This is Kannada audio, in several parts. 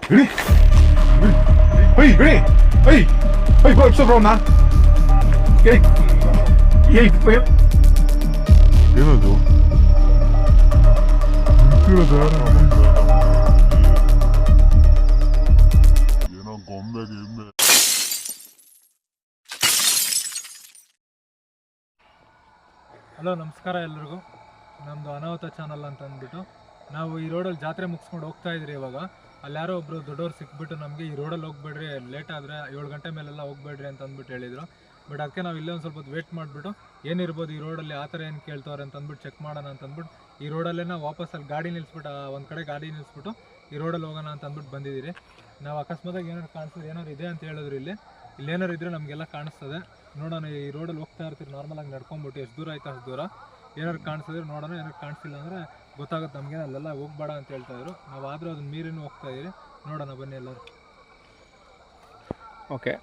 Ready? Hey, ready? Hey, hey, what's up, Rona? Hey, hey, hey. ಏನದು? ಏನೋ ಗೊಂಬೆ ಗಿಂಬೆ. ಹಲೋ, ನಮಸ್ಕಾರ ಎಲ್ರಿಗೂ. ನಮ್ಮದು ಅನಾಹುತ ಚಾನಲ್ ಅಂತ ಅಂದ್ಬಿಟ್ಟು ನಾವು ಈ ರೋಡಲ್ಲಿ ಜಾತ್ರೆ ಮುಗಿಸ್ಕೊಂಡು ಹೋಗ್ತಾ ಇದ್ರಿ. ಇವಾಗ ಅಲ್ಲಿ ಯಾರೋ ಒಬ್ಬರು ದೊಡ್ಡವ್ರು ಸಿಕ್ಬಿಟ್ಟು ನಮಗೆ ಈ ರೋಡಲ್ಲಿ ಹೋಗ್ಬೇಡ್ರಿ, ಲೇಟ್ ಆದರೆ 7 ಗಂಟೆ ಮೇಲೆಲ್ಲ ಹೋಗ್ಬೇಡ್ರಿ ಅಂತ ಅಂದ್ಬಿಟ್ಟು ಹೇಳಿದರು. ಬಟ್ ಅದಕ್ಕೆ ನಾವು ಇಲ್ಲೇ ಒಂದು ಸ್ವಲ್ಪ ಹೊತ್ತು ವೇಟ್ ಮಾಡಿಬಿಟ್ಟು ಏನಿರ್ಬೋದು ಈ ರೋಡಲ್ಲಿ, ಆ ಥರ ಏನು ಕೇಳ್ತವ್ರೆ ಅಂತ ಅಂದ್ಬಿಟ್ಟು ಚೆಕ್ ಮಾಡೋಣ ಅಂತ ಅಂದ್ಬಿಟ್ಟು ಈ ರೋಡಲ್ಲೇ ನಾವು ವಾಪಸ್ ಅಲ್ಲಿ ಗಾಡಿ ನಿಲ್ಲಿಸ್ಬಿಟ್ಟು ಒಂದು ಕಡೆ ಗಾಡಿ ನಿಲ್ಲಿಸ್ಬಿಟ್ಟು ಈ ರೋಡಲ್ಲಿ ಹೋಗೋಣ ಅಂತ ಅಂದ್ಬಿಟ್ಟು ಬಂದಿದ್ದೀರಿ. ನಾವು ಅಕಸ್ಮಾತಾಗಿ ಏನಾರು ಕಾಣಿಸ್ತದೆ, ಏನಾರು ಇದೆ ಅಂತ ಹೇಳಿದ್ರು. ಇಲ್ಲೇನಾರು ಇದ್ದರೆ ನಮಗೆಲ್ಲ ಕಾಣಿಸ್ತದೆ. ನೋಡೋಣ, ಈ ರೋಡಲ್ಲಿ ಹೋಗ್ತಾ ಇರ್ತೀವಿ ನಾರ್ಮಲಾಗಿ ನಡ್ಕೊಂಬಿಟ್ಟು, ಎಷ್ಟು ದೂರ ಆಯ್ತು ಅಷ್ಟು ದೂರ. ಏನಾರು ಕಾಣಿಸಿದ್ರೆ ನೋಡೋಣ, ಏನಾರು ಕಾಣಿಸಿಲ್ಲ ಅಂದರೆ ಗೊತ್ತಾಗುತ್ತೆ ನಮಗೆ. ಅಲ್ಲೆಲ್ಲ ಹೋಗ್ಬೇಡ ಅಂತ ಹೇಳ್ತಾಯಿದ್ರು. ನಾವು ಆದರೂ ಅದನ್ನ ಮೀರಿನೂ ಹೋಗ್ತಾ ಇದ್ದೀರಿ. ನೋಡೋಣ ಬನ್ನಿ ಎಲ್ಲರೂ. ಓಕೆ,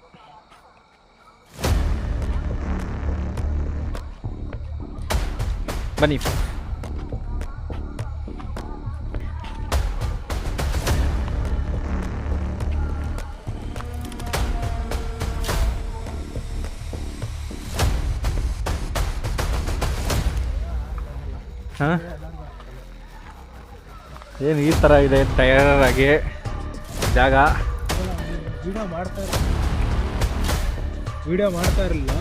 ಬನ್ನಿ. ಹಾಂ, ಏನು ಈ ಥರ ಇದೆ ಟಯರ್ ಆಗಿ ಜಾಗ. ವಿಡಿಯೋ ಮಾಡ್ತಾ ಇರಲಿಲ್ಲ.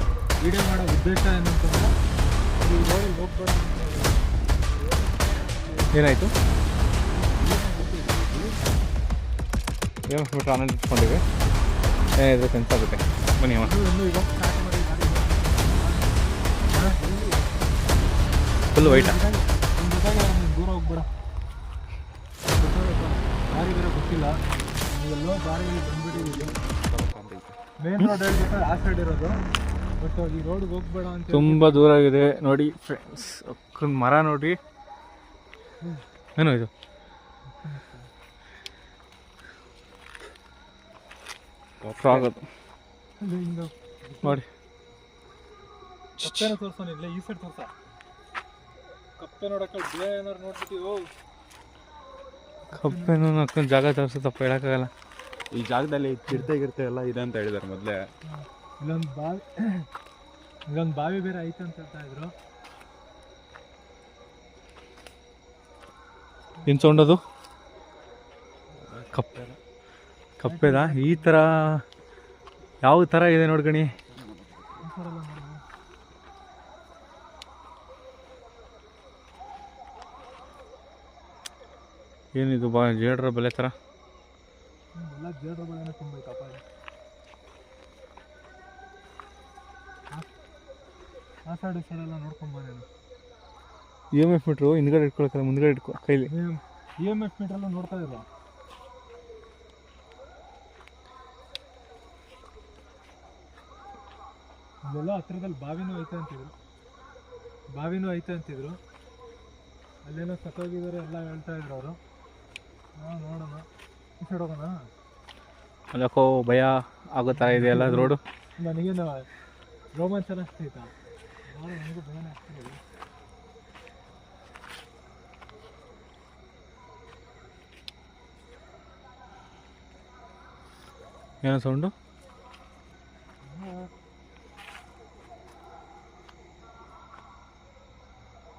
ವಿಡಿಯೋ ಮಾಡೋ ಉದ್ದೇಶ ಏನಂತಂದ್ರೆ ಈ ರೋಡಲ್ಲಿ ಹೋಗ್ಬಾರ್ದು. ಏನಾಯಿತು? ಏನು ಬಿಟ್ಟು ಆನಂದ ಇಟ್ಕೊಂಡಿವಿ. ಏನಿದ್ರೆ ಸೆನ್ಸ್ ಆಗುತ್ತೆ. ಬನ್ನಿ ಅಮ್ಮ, ಇನ್ನೂ ಇವಾಗ ಸ್ಟಾರ್ಟ್ ಮಾಡಿ ಫುಲ್ ವೈಟಾ? ದೂರ ಹೋಗ್ಬೇಡ, ದಾರಿ ಬೇರೆ ಗೊತ್ತಿಲ್ಲ. ನೀವೆಲ್ಲೋ ದಾರಿಯಲ್ಲಿ ಬಂದ್ಬಿಟ್ಟಿದ್ದೀವಿ. ಮೇನ್ ರೋಡ್ ಹೇಳ್ಬಿಟ್ಟು ಆ ಸೈಡ್ ಇರೋದು. ಬಟ್ ಈ ರೋಡ್ಗೆ ಹೋಗ್ಬೇಡ ಅಂತ ತುಂಬ ದೂರ ಆಗಿದೆ ನೋಡಿ ಫ್ರೆಂಡ್ಸ್. ಒಕ್ಕೊಂದು ಮರ ನೋಡಿ. ಏನೋ ಇದು ಫ್ರಾಗ್ ಅದು ನೋಡಿ. ಕಪ್ಪೆನ ತೋರ್ಸೋಣ, ಇಲ್ಲ ಈ ಸೈಡ್ ತೋರ್ಸ. ಕಪ್ಪೆ ನೋಡಕ್ಕೆ ಬೇರೆ ಏನಾರು ನೋಡ್ಬಿಟ್ಟಿವೋ. ಕಪ್ಪೆನೂ ನಕ್ಕೊಂಡು ಜಾಗ ತೋರಿಸುತ್ತಪ್ಪ, ಹೇಳೋಕ್ಕಾಗಲ್ಲ. ಈ ಜಾಗದಲ್ಲಿ ಚಿರತೆ ಗಿರ್ತೆ ಎಲ್ಲ ಇದೆ ಅಂತ ಹೇಳಿದಾರೆ ಮೊದಲೇ. ಇಲ್ಲೊಂದು ಬಾವಿ ಬೇರೆ ಐತೆ ಅಂತ ಹೇಳ್ತಾ ಇದ್ರು. ಏನು ಸೌಂಡ್ ಅದು? ಕಪ್ಪೆದ? ಈ ಥರ ಯಾವ ಥರ ಇದೆ ನೋಡ್ಕಣಿ. ಏನಿದು ಬಾ ಜೇಡ್ರ ಬೆಲೆ ಥರ? ಎಲ್ಲ ಜೇಡ್ರ ಬೆಳೆನ ತುಂಬ ಐತಪ್ಪ. ಆ ಸೈಡ್ ಈ ಸೈಡೆಲ್ಲ ನೋಡ್ಕೊಂಬಂದೇನು. EMF ಮೀಟ್ರು ಹಿಂದ್ಗಡೆ ಇಟ್ಕೊಳಕ್ಕಲ್ಲ, ಮುಂದ್ಗಡೆ ಇಟ್ಕೊ ಕೈಲಿ. EMF ಮೀಟ್ರಲ್ಲ ನೋಡ್ತಾ ಇದ್ರು. ಇಲ್ಲೆಲ್ಲ ಹತ್ರದಲ್ಲಿ ಬಾವಿನೂ ಐತೆ ಅಂತಿದ್ರು. ಅಲ್ಲೇನೋ ಸತ್ತೋಗಿದ್ದಾರೆ ಎಲ್ಲ ಹೇಳ್ತಾ ಇದ್ರು ಅವರು. ನೋಡೋಣ, ಈ ಸೈಡ್ ಹೋಗೋಣ. ಅದಕ್ಕೋ ಭಯ ಆಗೋ ಥರ ಇದೆ ಎಲ್ಲ ರೋಡು. ನನಗೇನು ರೋಮಾಂಚನ ಆಗ್ತೈತಾ? ನನಗೂ ಭಯನೇ ಆಗ್ತಿದೆ. ಏನೋ ಸೌಂಡು?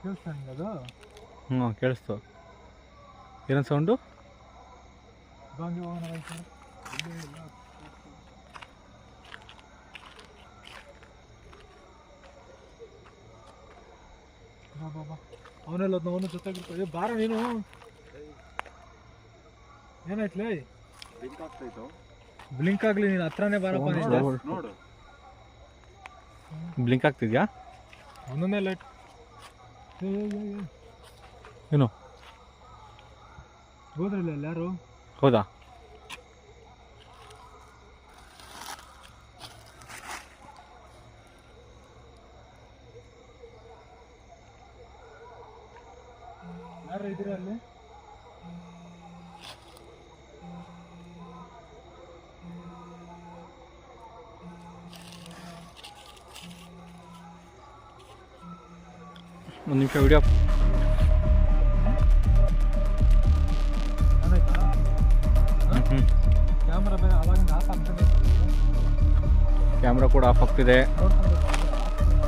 ಕೇಳಿಸ್ತಾ ಅದು? ಹ್ಞೂ ಕೇಳಿಸ್ತು. ಏನೋ ಸೌಂಡು? ಬಾಂಗಿ ಹೋಗೋಣ ರೈತ. ಬಾಬಾ ಅವನೆಲ್ಲ ಅವನು ಜೊತೆಗಿರ್ತಾರೆ. ಬಾರ ನೀನು. ಏನಾಯ್ತಲೇ? ಬ್ಲಿಂಕ್ ಆಗಲಿ, ನೀನು ಹತ್ರನೇ ಬಾರಪ್ಪ. ನೋಡು, ಬ್ಲಿಂಕ್ ಆಗ್ತಿದ್ಯಾ? ಒಂದೊಂದೇ ಲೈಟ್. ಏನು ಹೋದ್ರಲ್ಲ ಯಾರು? ಹೌದಾ? ಯಾರು ಇದ್ದೀರಾ ಅಲ್ಲಿ? ಒಂದು ನಿಮಿಷ ವಿಡಿಯೋ. ಹ್ಞೂ ಕ್ಯಾಮ್ರಾ ಬೇರೆ ಅವಾಗಿಂದ ಆಫ್ ಆಗ್ತಾನೆ ಕ್ಯಾಮ್ರಾ ಕೂಡ ಆಫ್ ಆಗ್ತಿದೆ. ನೋಡ್ಕೊಬೇಕು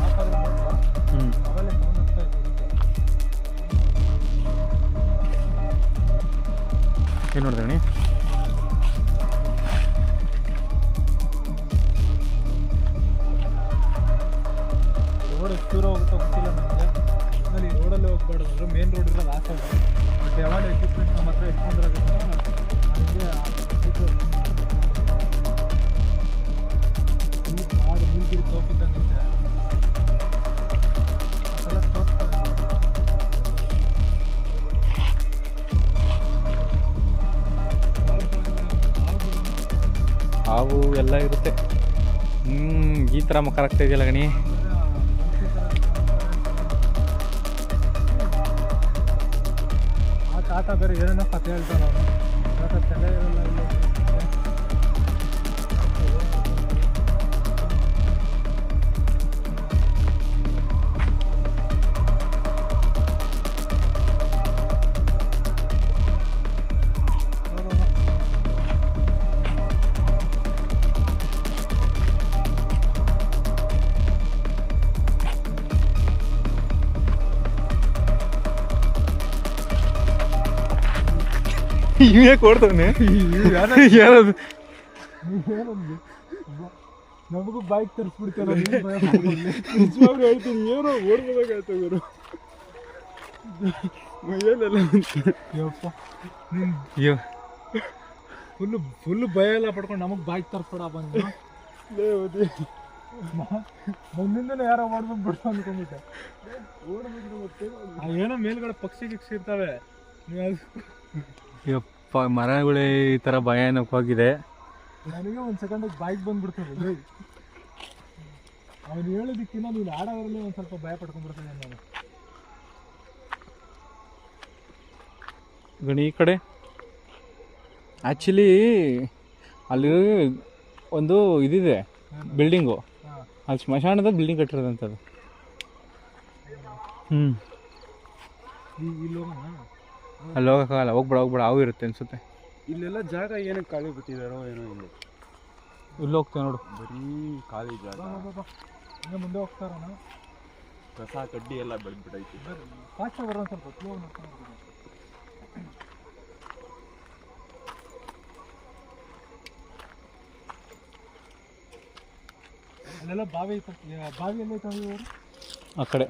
ಆಫ್ ಆದರೆ ನೋಡ್ಕೊ ಹ್ಞೂ ಅವೆಲ್ಲ ಸೌಂಡ್ ಆಗ್ತಾ ಇತ್ತು ಏನು ನೋಡಿದ್ರಿ? ರೋಡ್ ಎಷ್ಟು ದೂರ ಹೋಗುತ್ತೋ ಗೊತ್ತಿಲ್ಲ ನನಗೆ. ಆಮೇಲೆ ಈ ರೋಡಲ್ಲೇ ಹೋಗ್ಬಾರ್ದು ಅಂದರೆ ಮೇನ್ ರೋಡ್ ಇರೋದು ಆ ಸೈಡ್. ಬಟ್ ಯಾವಾಗ ಎಕ್ವಿಪ್ಮೆಂಟ್ ನಮ್ಮ ಹತ್ರ ಇಟ್ಕೊಂಡಿರೋದ್ರಿಂದ ನನಗೆ ಮಾಡಿ ನೀಲಗಿರಿ ತೋಪಿದ್ದಂಗಿದೆ ಅದೆಲ್ಲ ತೋರಿಸ್ತಾರೆ. ಹಾವು ಎಲ್ಲ ಇರುತ್ತೆ. ಈ ಥರ ಮಕ್ಕ ಆಗ್ತಾ ಇದೆಯಲ್ಲ ಗಣಿ. ಆ ತಾತ ಬೇರೆ ಏನೇನೋ ಕತೆ ಹೇಳ್ತಾನೆ ಅವನು. ತಾತ ತಲೆ ಇರಲ್ಲ ಇಲ್ಲ ಇವೇ ಕೊಡ್ತಾನೆ ಯಾರದು? ನಮಗೂ ಬೈಕ್ ತರಿಸ್ಬಿಡ್ತಾರ. ನಿಜವಾಗ್ಲೂ ಹೇಳ್ತೀನಿ, ಏನೋ ಓಡ್ಬೋದಾಗಾಯ್ತು ಗುರು. ಮೈಯಲ್ಲೆಲ್ಲ ಯಪ್ಪ ಅಯ್ಯೋ ಫುಲ್ಲು ಭಯ ಎಲ್ಲ ಪಡ್ಕೊಂಡು ನಮಗೆ ಬೈಕ್ ತರಿಸ್ಬೇಡ ಬಂದು ನನ್ನಿಂದಲೇ ಯಾರೋ ಮಾಡ್ಬೇಕು ಬಿಡ್ತು ಅಂದ್ಕೊಂಡ್ಬಿಟ್ಟೆ. ಏನೋ ಮೇಲ್ಗಡೆ ಪಕ್ಷಿ ಗಿಕ್ಷಿ ಇರ್ತವೆ. ಯಪ್ಪ ಮರಗಳೇ ಈ ಥರ ಭಯಾನಕವಾಗಿದೆ. ನನಗೆ ಒಂದು ಸೆಕೆಂಡಿಗೆ ಬೈಕ್ ಬಂದ್ಬಿಡ್ತದೆ. ಅವ್ನು ಹೇಳೋದಕ್ಕಿಂತ ನೀನು ಆಡೋದ್ರಲ್ಲಿ ಒಂದು ಸ್ವಲ್ಪ ಭಯ ಪಡ್ಕೊಂಡ್ಬಿಡ್ತೇನೆ ನಾನು. ಗಣಿ ಈ ಕಡೆ ಆ್ಯಕ್ಚುಲಿ ಅಲ್ಲಿ ಒಂದು ಇದಿದೆ ಬಿಲ್ಡಿಂಗು, ಅಲ್ಲಿ ಸ್ಮಶಾನದ ಬಿಲ್ಡಿಂಗ್ ಕಟ್ಟಿರೋದಂಥದ್ದು. ಇಲ್ಲಿ ಹೋಗೋಣ. ಅಲ್ಲಿ ಹೋಗೋಕ್ಕಾಗಲ್ಲ, ಹೋಗ್ಬೇಡ ಹಾವು ಇರುತ್ತೆ ಅನ್ಸುತ್ತೆ. ಇಲ್ಲೆಲ್ಲ ಜಾಗ ಏನಕ್ಕೆ ಖಾಲಿ ಬಿಟ್ಟಿದಾರೋ ಏನೋ. ಇಲ್ಲಿ ಹೋಗ್ತೇವೆ ನೋಡು, ಬರೀ ಖಾಲಿ ಜಾಗ, ಇನ್ನೂ ಮುಂದೆ ಹೋಗ್ತಾರಣ. ಕಸ ಕಡ್ಡಿ ಎಲ್ಲ ಬೆಳೆದ್ಬಿಟ್ಟೈತಿ. ಫಾಸ್ಟ್ ಬರೋ ಸ್ವಲ್ಪ ಸ್ಲೋ ನೋಡ್ಕೊಂಡು. ಅಲ್ಲೆಲ್ಲ ಬಾವಿ ಐತ. ಬಾವಿ ಎಲ್ಲ ಐತ ಇವರು ಆ ಕಡೆ.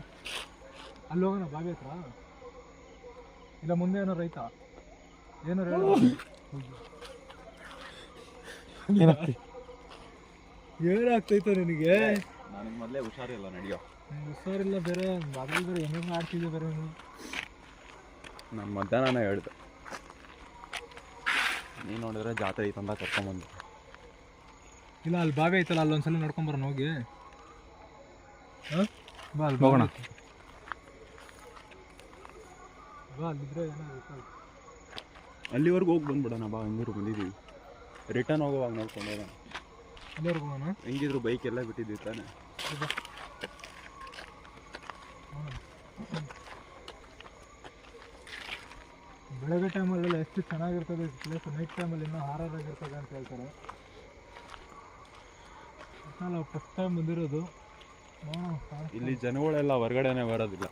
ಅಲ್ಲಿ ಹೋಗೋಣ ಬಾವಿ ಹತ್ರ. ಇಲ್ಲ ಮುಂದೆ ಏನೋ ರೈತ ಏನಾರು ಏನಾಗ್ತೈತ ನಿನಗೆ? ನನಗೆ ಮೊದಲೇ ಹುಷಾರಿಲ್ಲ, ನಡೆಯೋ ಹುಷಾರಿಲ್ಲ ಬೇರೆ. ಬಾವಿ ಬೇರೆ ಹೆಂಗೆ ಆಡ್ತಿದ್ದೆ ಬೇರೆ. ನಾನು ಮಧ್ಯಾಹ್ನ ಹೇಳ್ದೆ, ನೀನು ನೋಡಿದ್ರೆ ಜಾತ್ರೆ ಐತಂದ ಕರ್ಕೊಂಬಂದು. ಇಲ್ಲ ಅಲ್ಲಿ ಬಾವಿ ಐತಲ್ಲ, ಅಲ್ಲೊಂದ್ಸಲ ನೋಡ್ಕೊಂಬರೋಣ ಹೋಗಿ. ಹಾಂ ಬಾ ಅಲ್ಲಿ ಹೋಗೋಣ. ಬಾ ಅಲ್ಲಿದ್ರೆ ಏನಾಗುತ್ತೆ. ಅಲ್ಲಿವರೆಗೂ ಹೋಗಿ ಬಂದ್ಬಿಡೋಣ ಬಾ. ಹಂಗಿರು ಬಂದಿದ್ದೀವಿ, ರಿಟರ್ನ್ ಹೋಗೋವಾಗ ನೋಡ್ಕೊಂಡು ಹೋಗೋಣ. ಅಲ್ಲಿವರೆಗೂ ಹೋಗೋಣ. ಹೆಂಗಿದ್ರು ಬೈಕ್ ಎಲ್ಲ ಬಿಟ್ಟಿದ್ದೀವಿ ತಾನೆ. ಬೆಳಗ್ಗೆ ಟೈಮಲ್ಲೆಲ್ಲ ಎಷ್ಟು ಚೆನ್ನಾಗಿರ್ತದೆ ಪ್ಲೇಸ್. ನೈಟ್ ಟೈಮಲ್ಲಿ ಇನ್ನೂ ಹಾರಾಗಿರ್ತದೆ ಅಂತ ಹೇಳ್ತಾರೆ. ನಾವು ಫಸ್ಟ್ ಟೈಮ್ ಬಂದಿರೋದು. ಇಲ್ಲಿ ಜನಗಳೆಲ್ಲ ಹೊರಗಡೆನೆ ಬರೋದಿಲ್ಲ.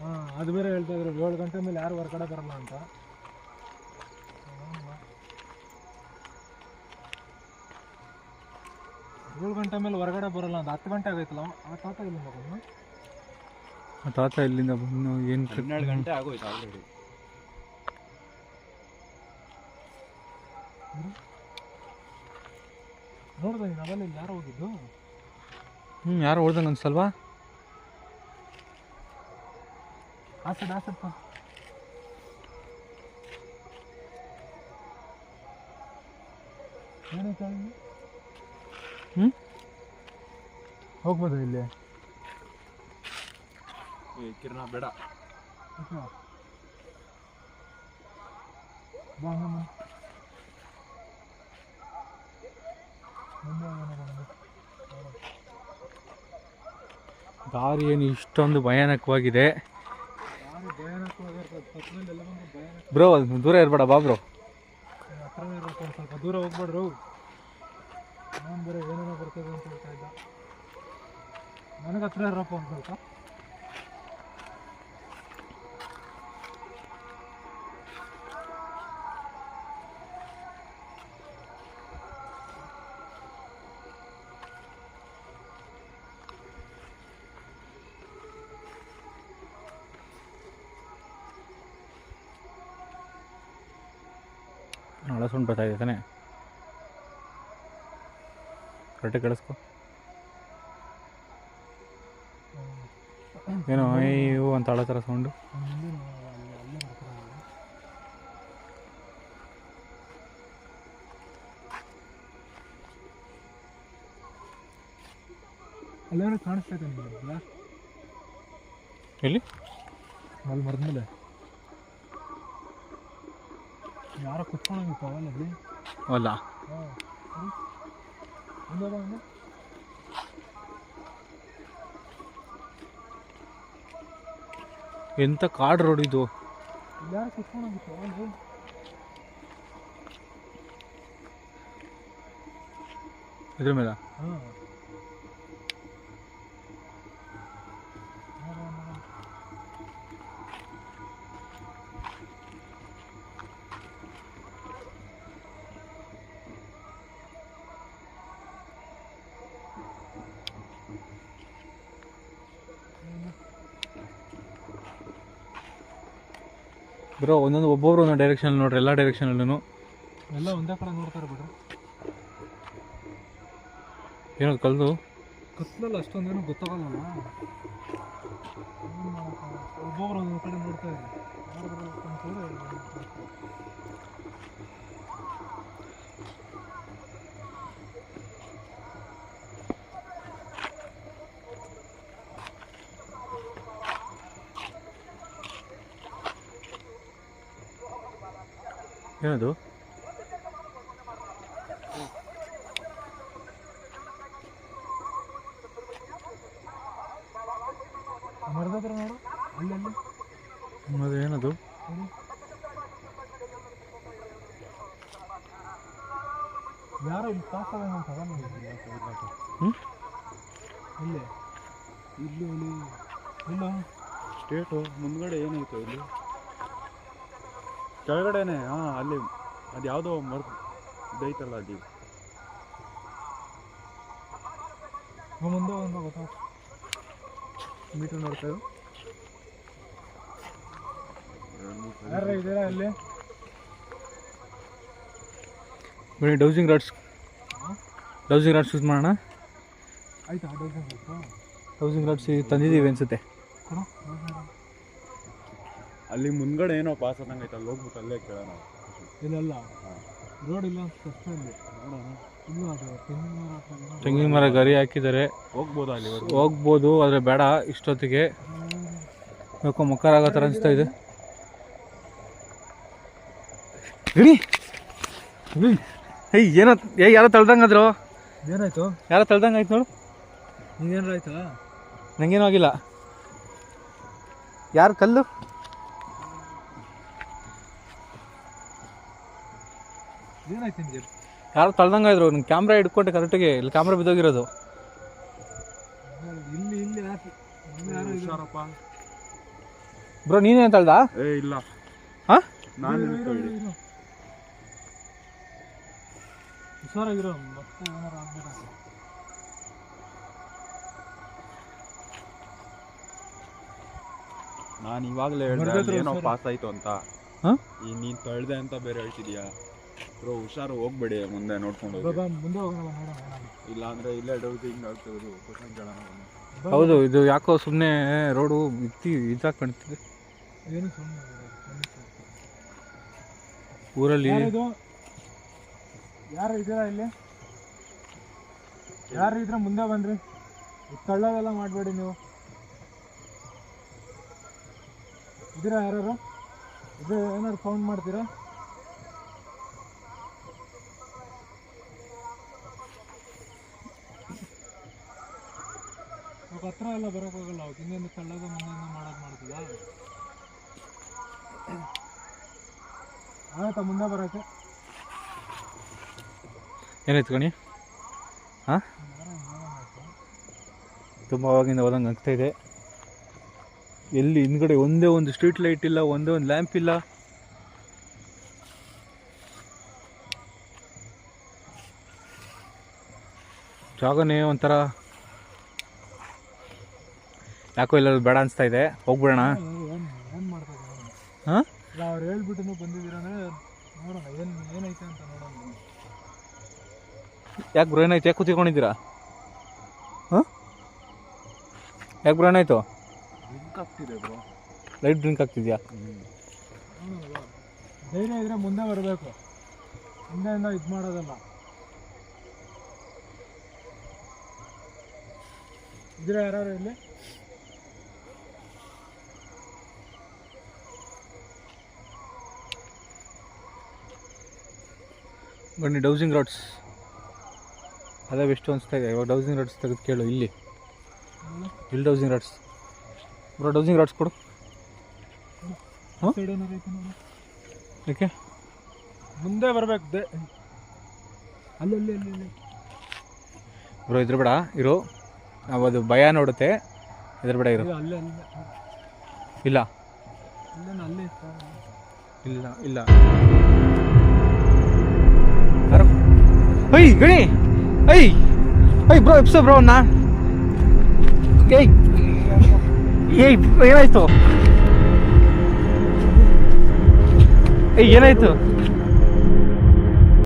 ಹಾಂ ಅದು ಬೇರೆ ಹೇಳ್ತಾ ಇದ್ರು 7 ಗಂಟೆ ಮೇಲೆ ಯಾರು ಹೊರಗಡೆ ಬರಲ್ಲ ಅಂತ. 7 ಗಂಟೆ ಮೇಲೆ ಹೊರಗಡೆ ಬರಲ್ಲ ಅಂತ. 10 ಗಂಟೆ ಆಗೈತಲ್ಲ. ಆ ತಾತ ಇಲ್ಲಿಂದ ಬಂದು ಆ ತಾತ ಇಲ್ಲಿಂದ ಬಂದು ಏನು 12 ಗಂಟೆ ಆಗೋಯ್ತು ಆಲ್ರೆಡಿ. ನೋಡ್ದೆ ನೀನು ಅವೆಲ್ಲ ಇಲ್ಲಿ ಯಾರೋ ಹೋಗಿದ್ದು. ಯಾರು ಹೊಡ್ದಂಗೆ ಅನ್ಸಲ್ವಾ? ಆಸಪ್ಪ ಏನೈತೆ ಅಲ್ಲಿ? ಹೋಗ್ಬೋದ ಇಲ್ಲಿ? ಕಿರಣ ಬೇಡ. ಬಾ ಹಂಗಮ್ಮ. ದಾರಿ ಏನು ಇಷ್ಟೊಂದು ಭಯಾನಕವಾಗಿದೆ ಭಯಾನಕವಾಗಿರ್ತದೆ. ಬ್ರೋ. ದೂರ ಇರಬೇಡ ಬಾ ಬ್ರೋ. ಹತ್ರನೇ ಇರುತ್ತೆ. ಸ್ವಲ್ಪ ದೂರ ಹೋಗ್ಬೇಡ್ರು. ನಾನು ಬೇರೆ ಏನೇನೋ ಬರ್ತದೆ ಅಂತ ಹೇಳ್ತಾ ಇದ್ದ. ನನಗೆ ಹತ್ರ ಇರಪ್ಪ ಒಂದು ಸ್ವಲ್ಪ. ಒಳ ಸೌಂಡ್ ಬರ್ತಾ ಇದೆ ತಾನೆ, ಕರೆಕ್ಟಾಗಿ ಕೇಳಿಸ್ಕೊ. ಏನೋ ಇವು ಅಂತ ಆಳೋ ಥರ ಸೌಂಡು. ಅಲ್ಲೇನೋ ಕಾಣಿಸ್ತಾ ಇದೆ ನಿಮಗೆ? ಎಲ್ಲಿ? ಅಲ್ಲಿ ಮರದ ಮೇಲೆ ಯಾರೋ ಕುತ್ಕೊಂಡಂಗಿತ್ತು ಅವಲ್ಲಿ. ಅಲ್ಲ ಎಂಥ ಕಾಡು ರೋಡ್ ಇದು. ಯಾರು ಕುತ್ಕೊಂಡಂಗಿತ್ತು ಅವಲ್ಲಿ. ಇದ್ರ ಮೇಲೆ ಹಾಂ ಬ್ರೋ ಒಬ್ಬೊಬ್ರು ಒಂದೊಂದು ಡೈರೆಕ್ಷನ್ ನೋಡ್ರಿ, ಎಲ್ಲ ಡೈರೆಕ್ಷನಲ್ಲೂ ಎಲ್ಲ ಒಂದೇ ಕಡೆ ನೋಡ್ತಾರೆ ಬಿಡ್ರಿ. ಏನದು ಕಲ್ದು ಕತ್ಲಲ್ಲ ಅಷ್ಟೊಂದೇನು ಗೊತ್ತಾಗಲ್ಲ. ಒಬ್ಬೊಬ್ರು ಒಂದೊಂದು ಕಡೆ ನೋಡ್ತಾ ಇದ್ದಾರೆ. ಏನದು? ಮರದತ್ರ ನೋಡು, ಅಲ್ಲಿ ಅದು ಏನದು? ಯಾರೋ ಇಲ್ಲಿ ಪಾಸ್ ಆಗ ತಗೊಂಡಿಲ್ಲ. ಇಲ್ಲಿ ಇಲ್ಲಿ ಇಲ್ಲಿ ಇಲ್ಲ ಸ್ಟೇಟು ಮುಂದ್ಗಡೆ ಏನಾಯ್ತು ಇಲ್ಲಿ ಕೆಳಗಡೆನೆ. ಹಾಂ ಅಲ್ಲಿ ಅದು ಯಾವುದೋ ಇದೈತಲ್ಲ ಅದು. ಮುಂದೆ ಒಂದು ಗೊತ್ತಾಗ್ತದೆ. ಮೀಟರ್ ನೋಡ್ತಾ ಇದ್ದು ಯಾರು ಇದ್ದೀರಾ ಅಲ್ಲಿ? ಬರೀ ಡೌಸಿಂಗ್ ರಾಡ್ಸ್ ಯೂಸ್ ಮಾಡೋಣ. ಆಯ್ತಾ ಡೌಸಿಂಗ್ ರಾಡ್ಸ್ ತಂದಿದ್ದೀವಿ ಅನ್ಸುತ್ತೆ. ಅಲ್ಲಿ ಮುಂದ್ಗಡೆ ಏನೋ ಪಾಸ್ ಆದಂಗೆ ಐತೆ, ಅಲ್ಲಿ ಹೋಗ್ಬಿಟ್ಟು ಅಲ್ಲೇ ಕೇಳೋಣ. ಇಲ್ಲಲ್ಲ ರೋಡ್ ಇಲ್ಲ ಅಂತ ಅಷ್ಟೇ. ಇಲ್ಲಿ ಇಲ್ಲ, ಅದು ತೆಂಗಿನ ಮರ ಗರಿ ಹಾಕಿದ್ದಾರೆ. ಹೋಗ್ಬೋದಾ ಅಲ್ಲಿ? ಹೋಗ್ಬೋದು, ಆದರೆ ಬೇಡ ಇಷ್ಟೊತ್ತಿಗೆ. ಯಾಕೋ ಮಕ್ಕರಾಗೋ ಥರ ಅನಿಸ್ತಾ ಇದೆ. ಏನೋ ಯಾರೋ ತಳ್ದಂಗಾದ್ರು. ಏನಾಯ್ತು? ಯಾರೋ ತಳ್ದಂಗೆ ಆಯ್ತು ನೋಡು. ನೀವೇನಾರು ಆಯ್ತಾ? ನಂಗೇನೂ ಆಗಿಲ್ಲ. ಯಾರು ಕಲ್ಲು? ಏನಾಯ್ತು ನಿಮಗೆ? ಯಾರು ತಳ್ದಂಗಾದ್ರು. ನಂಗೆ ಕ್ಯಾಮ್ರಾ ಹಿಡ್ಕೊಂಡೆ ಕರೆಕ್ಟಿಗೆ. ಇಲ್ಲಿ ಕ್ಯಾಮ್ರಾ ಬಿದ್ದೋಗಿರೋದು. ಇಲ್ಲಿ ಇಲ್ಲಿ ಯಾರು ಹುಷಾರಪ್ಪ ಬ್ರೋ, ನೀನೇನು ತಳ್ದ? ಏ ಇಲ್ಲ. ಹಾಂ, ನಾನು ಹುಷಾರಾಗಿರೋ, ಮತ್ತೆ ಏನಾರು ಆಗ್ಬೇಕು. ನಾನು ಇವಾಗಲೇ ಹೇಳ್ದೆ ಏನೋ ಪಾಸ್ ಆಯ್ತು ಅಂತ. ಹಾಂ, ಈಗ ನೀನು ತಳ್ದೆ ಅಂತ ಬೇರೆ ಹೇಳ್ತಿದ್ಯಾ? ಬ್ರೋ ಹುಷಾರು, ಹೋಗ್ಬೇಡಿ ಮುಂದೆ ನೋಡ್ಕೊಂಡು ಹೋಗಿ. ಮುಂದೆ ಹೋಗೋಣ ನೋಡೋಣ. ಇಲ್ಲ ಅಂದರೆ ಇಲ್ಲೇ ಡೌಸಿಂಗ್ ಆಗ್ತಿರೋದು ಕ್ವಶನ್ ಕೇಳೋಣ. ಹೌದು, ಇದು ಯಾಕೋ ಸುಮ್ಮನೆ ರೋಡು ಇದಾಗಿ ಕಾಣ್ತಿದೆ. ಏನು ಸುಮ್ಮನೆ ಊರಲ್ಲಿ ಯಾರು ಇದ್ದೀರಾ ಇಲ್ಲಿ? ಯಾರು ಇದ್ರೆ ಮುಂದೆ ಬನ್ರಿ. ತಳ್ಳೋದೆಲ್ಲ ಮಾಡಬೇಡಿ ನೀವು. ಇದ್ದೀರಾ ಯಾರು? ಇದ್ರೆ ಏನಾದ್ರು ಸೌಂಡ್ ಮಾಡ್ತೀರಾ? ಅವಾಗ ಹತ್ರ ಎಲ್ಲ ಬರೋಕ್ಕಾಗಲ್ಲ. ಅವಾಗ ಹಿಂದೆ ತಳ್ಳೋದು ಮುಂದೆ ಮಾಡೋದು ಮಾಡ್ತದ. ಆಯ್ತಾ ಮುಂದೆ ಬರೋಕ್ಕೆ? ಏನಾಯ್ತು ಗಣಿ? ಹಾಂ, ತುಂಬ ಅವಾಗಿಂದ ಹೋದಂಗೆ ಆಗ್ತಾಯಿದೆ. ಎಲ್ಲಿ ಹಿಂದ್ಗಡೆ ಒಂದೇ ಒಂದು ಸ್ಟ್ರೀಟ್ ಲೈಟ್ ಇಲ್ಲ, ಒಂದೇ ಒಂದು ಲ್ಯಾಂಪ್ ಇಲ್ಲ. ಜಾಗನೇ ಒಂಥರ ಯಾಕೋ ಎಲ್ಲರೂ ಬೇಡ ಅನಿಸ್ತಾ ಇದೆ. ಹೋಗ್ಬಿಡೋಣ. ಏನು ಮಾಡ್ತಾರೆ ಹಾಂ, ಇಲ್ಲ ಅವ್ರು ಹೇಳ್ಬಿಟ್ಟು ಬಂದಿದ್ದೀರಂದ್ರೆ ನೋಡೋಣ ಏನೈತೆ ಅಂತ ನೋಡೋಣ. ಯಾಕೆ ಬ್ರೋ ಏನಾಯ್ತು? ಯಾಕೆ ಕೂತ್ಕೊಂಡಿದ್ದೀರಾ? ಹಾಂ, ಯಾಕೆ ಬ್ರೋ ಏನಾಯ್ತು? ಡ್ರಿಂಕ್ ಆಗ್ತಿದೆ ಬ್ರೋ. ಲೈಟ್ ಡ್ರಿಂಕ್ ಆಗ್ತಿದ್ಯಾ? ಧೈರ್ಯ ಇದ್ರೆ ಮುಂದೆ ಬರಬೇಕು, ಹಿಂದೆಯಿಂದ ಇದು ಮಾಡೋದಲ್ಲ. ಇದ್ರೆ ಯಾರು ಇಲ್ಲಿ? ಬನ್ನಿ, ಡೌಸಿಂಗ್ ರಾಡ್ಸ್ ಅದೇ ಎಷ್ಟು ಅನಿಸ್ತಾ ಇದೆ. ಇವಾಗ ಡೌಸಿಂಗ್ ರಾಡ್ಸ್ ತೆಗೆದು ಕೇಳು. ಇಲ್ಲಿ dowsing rods bro, dowsing rods ಕೊಡು. ಹಾಂ, ಸೈಡ್ ಏನಾರು ಐತೆ ನೋಡಿ. ಯಾಕೆ ಮುಂದೆ ಬರ್ಬೇಕು. ಅಲ್ಲಿ ಬ್ರೋ ಇದ್ರ ಬೇಡ ಇರು, ನಾವು ಅದು ಭಯ ನೋಡುತ್ತೆ. ಇದ್ರ ಬೇಡ ಇರು. ಅಲ್ಲೇ ಇಲ್ಲ ಅಲ್ಲೇ ಇಲ್ಲ ಇಲ್ಲ. ಐ ಗಣಿ, ಐ ಬ್ರೋ ಎಪ್ಸೋ ಬ್ರೋ ಅಣ್ಣ. ಏನಾಯ್ತು? ಏನಾಯ್ತು?